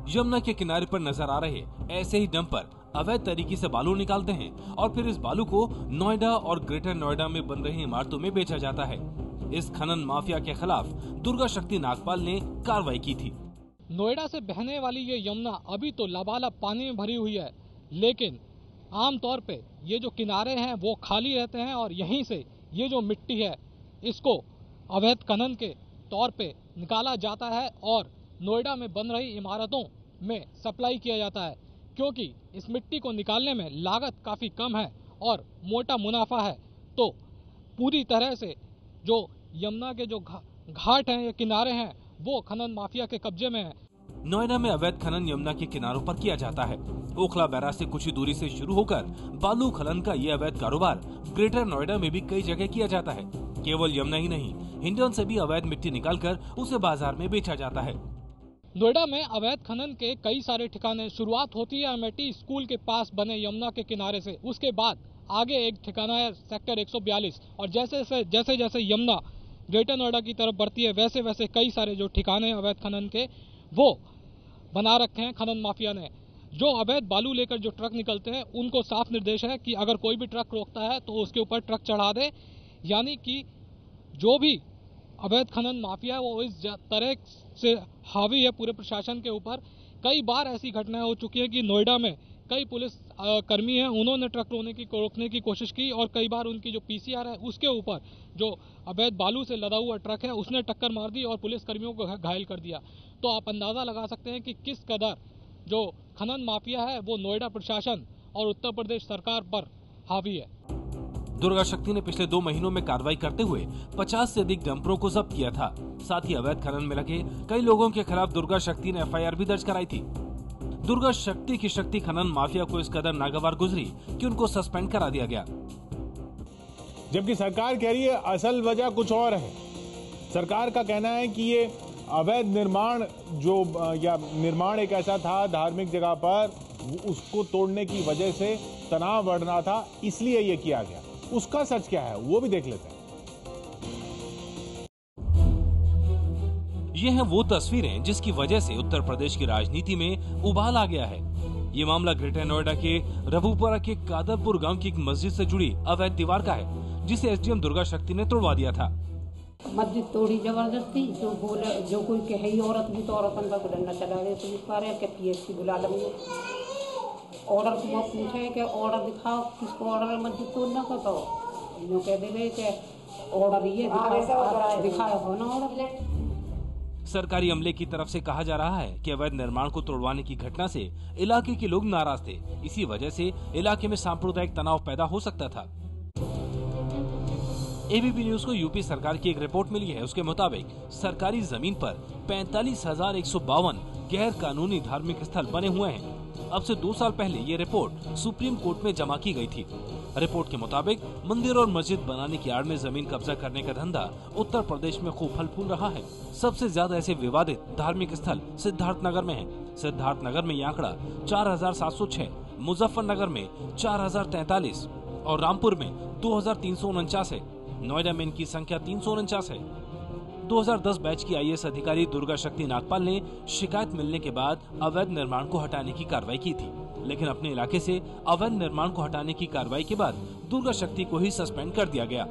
यमुना के किनारे पर नजर आ रहे ऐसे ही डंपर अवैध तरीके से बालू निकालते हैं और फिर इस बालू को नोएडा और ग्रेटर नोएडा में बन रही इमारतों में बेचा जाता है। इस खनन माफिया के खिलाफ दुर्गा शक्ति नागपाल ने कार्रवाई की थी। नोएडा से बहने वाली ये यमुना अभी तो लबालब पानी में भरी हुई है, लेकिन आमतौर पे ये जो किनारे हैं वो खाली रहते हैं और यहीं से ये जो मिट्टी है इसको अवैध खनन के तौर पे निकाला जाता है और नोएडा में बन रही इमारतों में सप्लाई किया जाता है, क्योंकि इस मिट्टी को निकालने में लागत काफ़ी कम है और मोटा मुनाफा है। तो पूरी तरह से जो यमुना के जो घाट हैं या किनारे हैं वो खनन माफिया के कब्जे में है। नोएडा में अवैध खनन यमुना के किनारों पर किया जाता है। ओखला बैराज से कुछ ही दूरी से शुरू होकर बालू खनन का ये अवैध कारोबार ग्रेटर नोएडा में भी कई जगह किया जाता है। केवल यमुना ही नहीं, हिंडन से भी अवैध मिट्टी निकालकर उसे बाजार में बेचा जाता है। नोएडा में अवैध खनन के कई सारे ठिकाने शुरुआत होती है अमेठी स्कूल के पास बने यमुना के किनारे से। उसके बाद आगे एक ठिकाना है सेक्टर 142 और जैसे जैसे यमुना ग्रेटर नोएडा की तरफ बढ़ती है वैसे वैसे कई सारे जो ठिकाने अवैध खनन के वो बना रखे हैं खनन माफिया ने। जो अवैध बालू लेकर जो ट्रक निकलते हैं उनको साफ निर्देश है कि अगर कोई भी ट्रक रोकता है तो उसके ऊपर ट्रक चढ़ा दे, यानी कि जो भी अवैध खनन माफिया वो इस तरह से हावी है पूरे प्रशासन के ऊपर। कई बार ऐसी घटनाएं हो चुकी है कि नोएडा में कई पुलिस कर्मी हैं उन्होंने ट्रक रोकने की कोशिश की और कई बार उनकी जो पीसीआर है उसके ऊपर जो अवैध बालू से लदा हुआ ट्रक है उसने टक्कर मार दी और पुलिस कर्मियों को घायल कर दिया। तो आप अंदाजा लगा सकते हैं कि किस कदर जो खनन माफिया है वो नोएडा प्रशासन और उत्तर प्रदेश सरकार पर हावी है। दुर्गा शक्ति ने पिछले 2 महीनों में कार्रवाई करते हुए 50 से अधिक डंपरों को जब्त किया था। साथ ही अवैध खनन में लगे कई लोगों के खिलाफ दुर्गा शक्ति ने एफआईआर भी दर्ज कराई थी। दुर्गा शक्ति की शक्ति खनन माफिया को इस कदर नागवार गुजरी कि उनको सस्पेंड करा दिया गया, जबकि सरकार कह रही है असल वजह कुछ और है। सरकार का कहना है कि ये अवैध निर्माण निर्माण एक ऐसा था धार्मिक जगह पर, उसको तोड़ने की वजह से तनाव बढ़ना था, इसलिए ये किया गया। उसका सच क्या है वो भी देख लेते हैं। ये हैं वो तस्वीरें जिसकी वजह से उत्तर प्रदेश की राजनीति में उबाल आ गया है। ये मामला ग्रेटर नोएडा के रघुपुरा के कादरपुर गांव की एक मस्जिद से जुड़ी अवैध दीवार का है, जिसे एसडीएम दुर्गा शक्ति ने तोड़वा दिया था। मस्जिद तोड़ी जबरदस्ती, जो बोले जो कोई कहे ही औरत भी तो औरतन का डंडा चला गया पुलिस वाले के पीएससी बुला लेंगे। ऑर्डर को बहुत पूछे कि ऑर्डर दिखाओ, किसको ऑर्डर है मस्जिद तोड़ने का, तो इन्हों कह दे कि ऑर्डर ये दिखाया हो ना ऑर्डर। सरकारी अमले की तरफ से कहा जा रहा है कि अवैध निर्माण को तोड़वाने की घटना से इलाके के लोग नाराज थे, इसी वजह से इलाके में सांप्रदायिक तनाव पैदा हो सकता था। एबीपी न्यूज को यूपी सरकार की एक रिपोर्ट मिली है। उसके मुताबिक सरकारी जमीन पर 45,152 गैर कानूनी धार्मिक स्थल बने हुए हैं। अब से 2 साल पहले ये रिपोर्ट सुप्रीम कोर्ट में जमा की गई थी। रिपोर्ट के मुताबिक मंदिर और मस्जिद बनाने की आड़ में जमीन कब्जा करने का धंधा उत्तर प्रदेश में खूब फल फूल रहा है। सबसे ज्यादा ऐसे विवादित धार्मिक स्थल सिद्धार्थनगर में है। सिद्धार्थनगर में ये आंकड़ा 4,706, मुजफ्फरनगर में 4,043 और रामपुर में 2,349 है। नोएडा में इनकी संख्या 349 है। 2010 बैच की आईएएस अधिकारी दुर्गा शक्ति नागपाल ने शिकायत मिलने के बाद अवैध निर्माण को हटाने की कार्रवाई की थी, लेकिन अपने इलाके से अवैध निर्माण को हटाने की कार्रवाई के बाद दुर्गा शक्ति को ही सस्पेंड कर दिया गया।